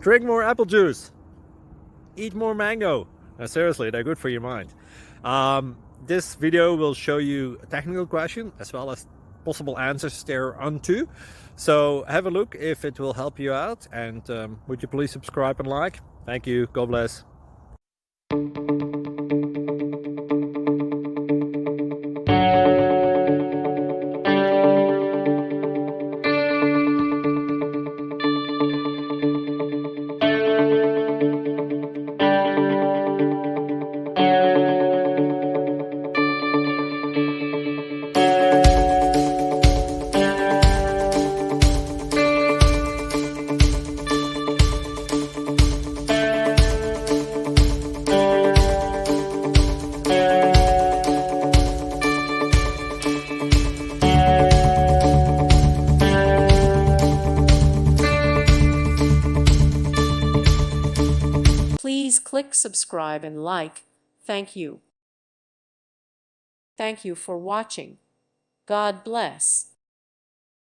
Drink more apple juice. Eat more mango. Seriously, they're good for your mind. This video will show you a technical question as well as possible answers thereunto. So have a look if it will help you out, and would you please subscribe and like? Thank you. God bless. Please click subscribe and like. Thank you. Thank you for watching. God bless.